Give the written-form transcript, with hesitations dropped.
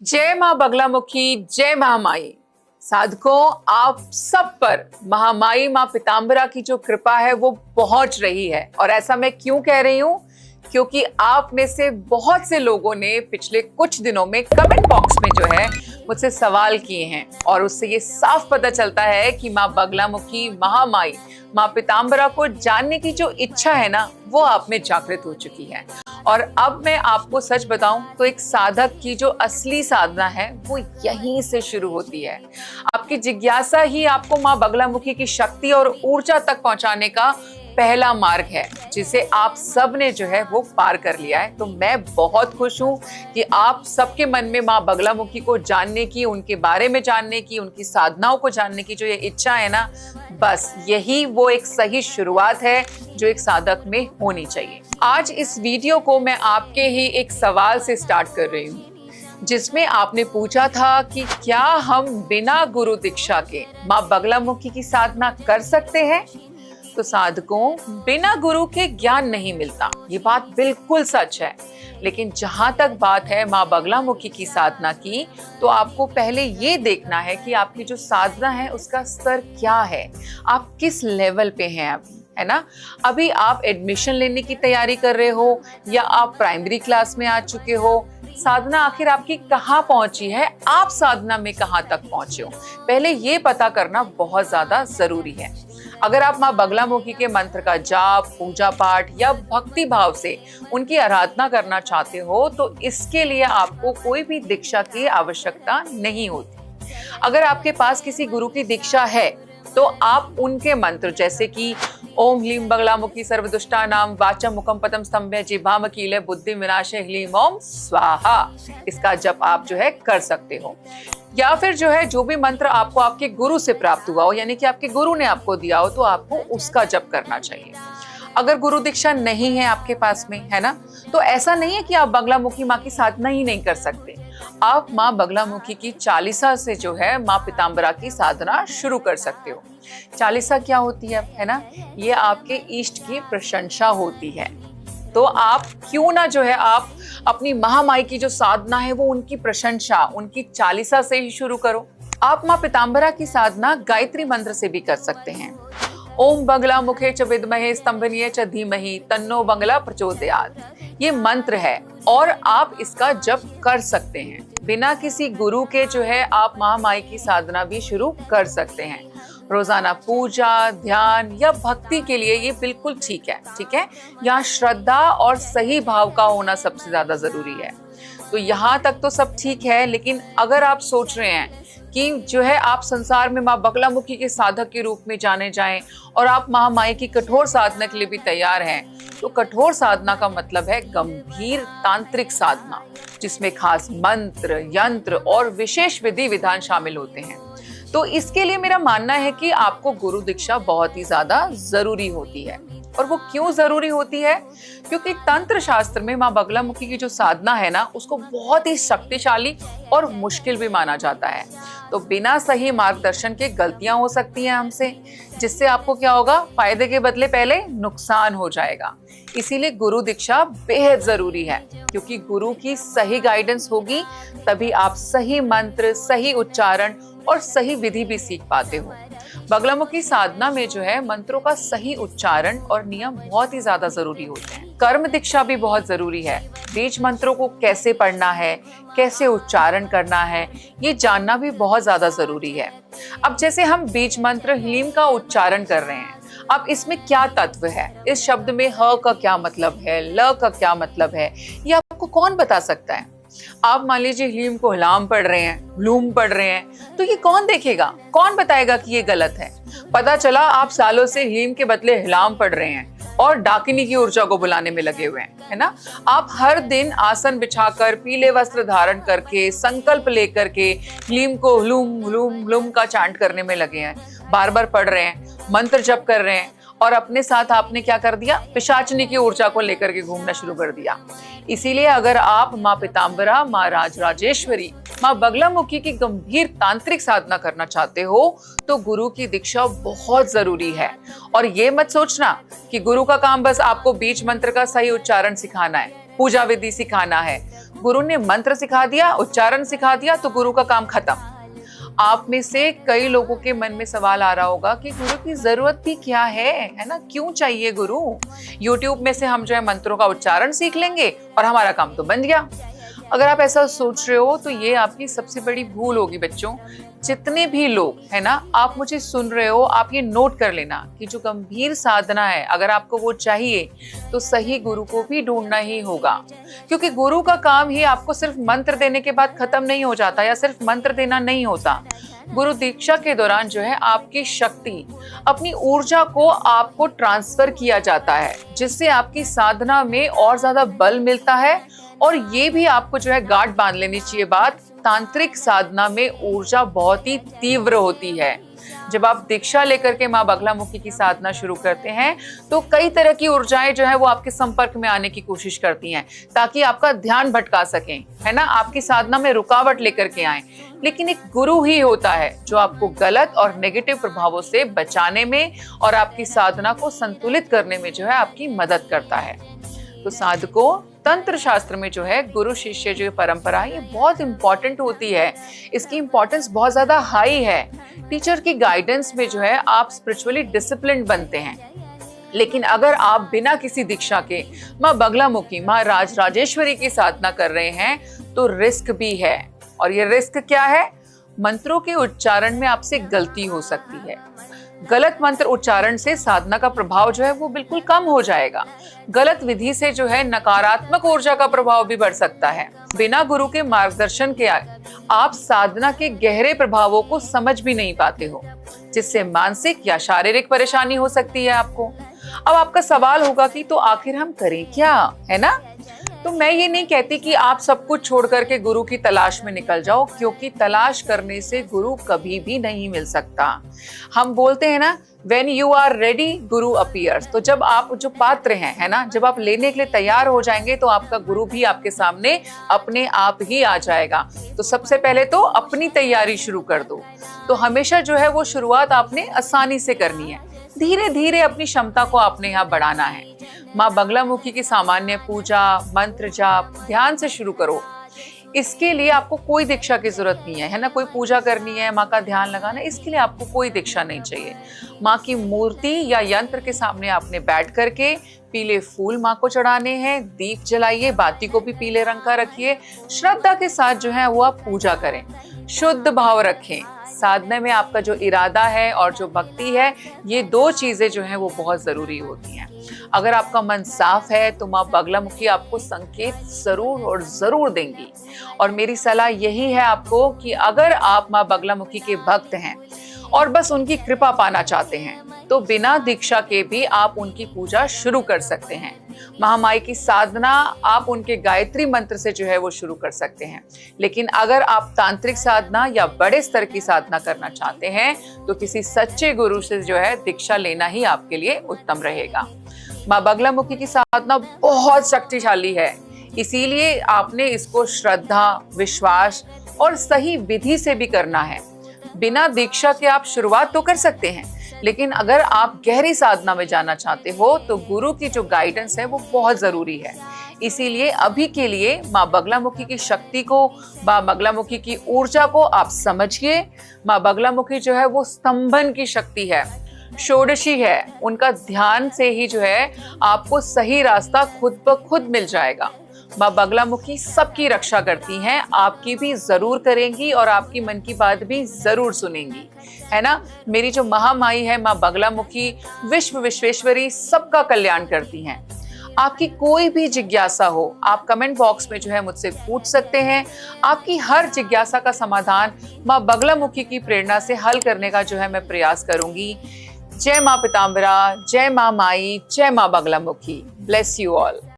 जय मां बगलामुखी, जय महामाई। साधकों, आप सब पर महामाई मां पीतांबरा की जो कृपा है वो पहुंच रही है। और ऐसा मैं क्यों कह रही हूं? क्योंकि आप में से बहुत से लोगों ने पिछले कुछ दिनों में कमेंट बॉक्स में जो है मुझसे सवाल किए हैं और उससे ये साफ पता चलता है कि मां बगलामुखी, महामाई मां पीतांबरा को जानने की जो इच्छा है ना, वो आप में जागृत हो चुकी है। और अब मैं आपको सच बताऊं तो एक साधक की जो असली साधना है वो यहीं से शुरू होती है। आपकी जिज्ञासा ही आपको मां बगलामुखी की शक्ति और ऊर्जा तक पहुंचाने का पहला मार्ग है, जिसे आप सब ने जो है वो पार कर लिया है। तो मैं बहुत खुश हूं कि आप सबके मन में मां बगलामुखी को जानने की, उनके बारे में जानने की, उनकी साधनाओं को जानने की जो ये इच्छा है ना, बस यही वो एक सही शुरुआत है जो एक साधक में होनी चाहिए। आज इस वीडियो को मैं आपके ही एक सवाल से स्टार्ट कर रही हूँ, जिसमें आपने पूछा था कि क्या हम बिना गुरु दीक्षा के मां बगलामुखी की साधना कर सकते हैं? तो साधकों, बिना गुरु के ज्ञान नहीं मिलता, ये बात बिल्कुल सच है। लेकिन जहां तक बात है मां बगलामुखी की साधना की, तो आपको पहले ये देखना है कि आपकी जो साधना है उसका स्तर क्या है, आप किस लेवल पे हैं अभी, है ना? अभी आप एडमिशन लेने की तैयारी कर रहे हो या आप प्राइमरी क्लास में आ चुके हो? साधना आखिर आपकी कहाँ पहुंची है, आप साधना में कहाँ तक पहुंचे हो, पहले ये पता करना बहुत ज्यादा जरूरी है। अगर आप मां बगलामुखी के मंत्र का जाप, पूजा पाठ या भक्ति भाव से उनकी आराधना करना चाहते हो, तो इसके लिए आपको कोई भी दीक्षा की आवश्यकता नहीं होती। अगर आपके पास किसी गुरु की दीक्षा है तो आप उनके मंत्र जैसे कि ओम ह्लीम बगलामुखी सर्वदुष्टानां वाचम मुखम पदम स्तंभे जिह्वाम कीले बुद्धि विनाशे ह्लीम ओम स्वाहा, इसका जप आप जो है कर सकते हो। या फिर जो है जो भी मंत्र आपको आपके गुरु से प्राप्त हुआ हो, यानी कि आपके गुरु ने आपको दिया हो, तो आपको उसका जप करना चाहिए। अगर गुरु दीक्षा नहीं है आपके पास में, है ना, तो ऐसा नहीं है कि आप बगलामुखी माँ की साधना ही नहीं कर सकते। आप माँ बगलामुखी की चालीसा से जो है माँ पीतांबरा की साधना शुरू कर सकते हो। चालीसा क्या होती है ना? ये आपके इष्ट की प्रशंसा होती है। तो आप क्यों ना जो है आप अपनी महामाई की जो साधना है वो उनकी प्रशंसा, उनकी चालीसा से ही शुरू करो। आप माँ पीतांबरा की साधना गायत्री मंत्र से भी कर सकते हैं। ओम बगलामुखे च विद्महे स्तंभनीय च धीमहि तन्नो बगला प्रचोदयात्, ये मंत्र है और आप इसका जप कर सकते हैं। बिना किसी गुरु के जो है आप महामाई की साधना भी शुरू कर सकते हैं। रोजाना पूजा, ध्यान या भक्ति के लिए ये बिल्कुल ठीक है। यहाँ श्रद्धा और सही भाव का होना सबसे ज्यादा जरूरी है। तो यहाँ तक तो सब ठीक है, लेकिन अगर आप सोच रहे हैं कि जो है आप संसार में माँ बगलामुखी के साधक के रूप में जाने जाएं और आप महामाई की कठोर साधना के लिए भी तैयार हैं, तो कठोर साधना का मतलब है गंभीर तांत्रिक साधना, जिसमें खास मंत्र, यंत्र और विशेष विधि विधान शामिल होते हैं। तो इसके लिए मेरा मानना है कि आपको गुरु दीक्षा बहुत ही ज्यादा जरूरी होती है। और वो क्यों जरूरी होती है? क्योंकि तंत्र शास्त्र में माँ बगलामुखी की जो साधना है ना, उसको बहुत ही शक्तिशाली और मुश्किल भी माना जाता है। तो बिना सही मार्गदर्शन के गलतियां हो सकती हैं हमसे, जिससे आपको क्या होगा, फायदे के बदले पहले नुकसान हो जाएगा। इसीलिए गुरु दीक्षा बेहद जरूरी है, क्योंकि गुरु की सही गाइडेंस होगी तभी आप सही मंत्र, सही उच्चारण और सही विधि भी सीख पाते हो। बगलामुखी साधना में जो है मंत्रों का सही उच्चारण और नियम बहुत ही ज्यादा जरूरी होते हैं। कर्म दीक्षा भी बहुत जरूरी है। बीज मंत्रों को कैसे पढ़ना है, कैसे उच्चारण करना है, ये जानना भी बहुत ज्यादा जरूरी है। अब जैसे हम बीज मंत्र ह्लीम का उच्चारण कर रहे हैं, अब इसमें क्या तत्व है, इस शब्द में ह का क्या मतलब है, ल का क्या मतलब है, ये आपको कौन बता सकता है? आप मान लीजिए ह्लीम को ह्लाम पढ़ रहे हैं, ह्लूम पढ़ रहे हैं, तो ये कौन देखेगा, कौन बताएगा कि ये गलत है? पता चला आप सालों से ह्लीम के बदले ह्लाम पढ़ रहे हैं और डाकिनी की ऊर्जा को बुलाने में लगे हुए हैं, है ना? आप हर दिन आसन बिछाकर, पीले वस्त्र धारण करके, संकल्प लेकर के ह्लीम को ह्लूम ह्लूम ह्लूम का चांट करने में लगे हैं, बार बार पढ़ रहे हैं, मंत्र जप कर रहे हैं, और अपने साथ आपने क्या कर दिया, पिशाचनी की ऊर्जा को लेकर के घूमना शुरू कर दिया। इसीलिए अगर आप माँ पीतांबरा, माँ राजराजेश्वरी, माँ बगलामुखी की गंभीर तांत्रिक साधना करना चाहते हो, तो गुरु की दीक्षा बहुत जरूरी है। और ये मत सोचना कि गुरु का काम बस आपको बीज मंत्र का सही उच्चारण सिखाना है, पूजा विधि सिखाना है। गुरु ने मंत्र सिखा दिया, उच्चारण सिखा दिया तो गुरु का काम खत्म। आप में से कई लोगों के मन में सवाल आ रहा होगा कि गुरु की जरूरत भी क्या है ना, क्यों चाहिए गुरु? YouTube में से हम जो है मंत्रों का उच्चारण सीख लेंगे और हमारा काम तो बन गया। अगर आप ऐसा सोच रहे हो तो ये आपकी सबसे बड़ी भूल होगी बच्चों। जितने भी लोग है ना, आप मुझे सुन रहे हो, आप ये नोट कर लेना कि जो गंभीर साधना है, अगर आपको वो चाहिए तो सही गुरु को भी ढूंढना ही होगा। क्योंकि गुरु का काम ही आपको सिर्फ मंत्र देने के बाद खत्म नहीं हो जाता, या सिर्फ मंत्र देना नहीं होता। गुरु दीक्षा के दौरान जो है आपकी शक्ति, अपनी ऊर्जा को आपको ट्रांसफर किया जाता है, जिससे आपकी साधना में और ज्यादा बल मिलता है। और ये भी आपको जो है गांठ बांध लेनी चाहिए बात, तांत्रिक साधना में ऊर्जा बहुत ही तीव्र होती है। जब आप दीक्षा लेकर के माँ बगलामुखी की साधना शुरू करते हैं तो कई तरह की ऊर्जाएं जो है वो आपके संपर्क में आने की कोशिश करती हैं, ताकि आपका ध्यान भटका सकें, है ना, आपकी साधना में रुकावट लेकर के आए। लेकिन एक गुरु ही होता है जो आपको गलत और नेगेटिव प्रभावों से बचाने में और आपकी साधना को संतुलित करने में जो है आपकी मदद करता है। तो साधकों, तंत्र शास्त्र में जो है गुरु शिष्य जो परंपरा है, ये बहुत इंपॉर्टेंट होती है। इसकी इंपॉर्टेंस बहुत ज्यादा हाई है। टीचर की गाइडेंस में जो है आप स्पिरिचुअली डिसिप्लिन्ड बनते हैं। लेकिन अगर आप बिना किसी दीक्षा के माँ बगलामुखी, माँ राजराजेश्वरी की साधना कर रहे हैं तो रिस्क भी है। और ये रिस्क क्या है? मंत्रों के उच्चारण में आपसे गलती हो सकती है। गलत मंत्र उच्चारण से साधना का प्रभाव जो है वो बिल्कुल कम हो जाएगा। गलत विधि से जो है नकारात्मक ऊर्जा का प्रभाव भी बढ़ सकता है। बिना गुरु के मार्गदर्शन के आप साधना के गहरे प्रभावों को समझ भी नहीं पाते हो, जिससे मानसिक या शारीरिक परेशानी हो सकती है आपको। अब आपका सवाल होगा कि तो आखिर हम करें क्या, है ना? तो मैं ये नहीं कहती कि आप सब कुछ छोड़ करके गुरु की तलाश में निकल जाओ, क्योंकि तलाश करने से गुरु कभी भी नहीं मिल सकता। हम बोलते हैं ना, when you are ready, Guru appears। तो जब आप जो पात्र हैं, है ना, जब आप लेने के लिए तैयार हो जाएंगे तो आपका गुरु भी आपके सामने अपने आप ही आ जाएगा। तो सबसे पहले तो अपनी तैयारी शुरू कर दो। तो हमेशा जो है वो शुरुआत आपने आसानी से करनी है, धीरे धीरे अपनी क्षमता को आपने यहाँ बढ़ाना है। माँ बगलामुखी की सामान्य पूजा, मंत्र जाप ध्यान से शुरू करो। इसके लिए आपको कोई दीक्षा की जरूरत नहीं है ना, कोई पूजा करनी है, माँ का ध्यान लगाना, इसके लिए आपको कोई दीक्षा नहीं चाहिए। माँ की मूर्ति या यंत्र के सामने आपने बैठ करके पीले फूल माँ को चढ़ाने हैं, दीप जलाइए, बाती को भी पीले रंग का रखिए। श्रद्धा के साथ जो है वो आप पूजा करें, शुद्ध भाव रखें। साधना में आपका जो इरादा है और जो भक्ति है, ये दो चीजें जो हैं वो बहुत जरूरी होती हैं। अगर आपका मन साफ है तो माँ बगलामुखी आपको संकेत जरूर और जरूर देंगी। और मेरी सलाह यही है आपको कि अगर आप माँ बगलामुखी के भक्त हैं और बस उनकी कृपा पाना चाहते हैं तो बिना दीक्षा के भी आप उनकी पूजा शुरू कर सकते हैं। महामाई की साधना आप उनके गायत्री मंत्र से जो है वो शुरू कर सकते हैं। लेकिन अगर आप तांत्रिक साधना या बड़े स्तर की साधना करना चाहते हैं तो किसी सच्चे गुरु से जो है दीक्षा लेना ही आपके लिए उत्तम रहेगा। माँ बगलामुखी की साधना बहुत शक्तिशाली है, इसीलिए आपने इसको श्रद्धा, विश्वास और सही विधि से भी करना है। बिना दीक्षा के आप शुरुआत तो कर सकते हैं, लेकिन अगर आप गहरी साधना में जाना चाहते हो तो गुरु की जो गाइडेंस है वो बहुत जरूरी है। इसीलिए अभी के लिए माँ बगलामुखी की शक्ति को, माँ बगलामुखी की ऊर्जा को आप समझिए। माँ बगलामुखी जो है वो स्तंभन की शक्ति है, षोडशी है। उनका ध्यान से ही जो है आपको सही रास्ता खुद ब खुद मिल जाएगा। माँ बगलामुखी सबकी रक्षा करती हैं, आपकी भी जरूर करेंगी और आपकी मन की बात भी जरूर सुनेंगी, है ना। मेरी जो महामाई है माँ बगलामुखी, विश्व विश्वेश्वरी, सबका कल्याण करती हैं। आपकी कोई भी जिज्ञासा हो, आप कमेंट बॉक्स में जो है मुझसे पूछ सकते हैं। आपकी हर जिज्ञासा का समाधान माँ बगलामुखी की प्रेरणा से हल करने का जो है मैं प्रयास करूंगी। जय माँ पीताम्बरा, जय माँ माई, जय माँ बगलामुखी। Bless you all.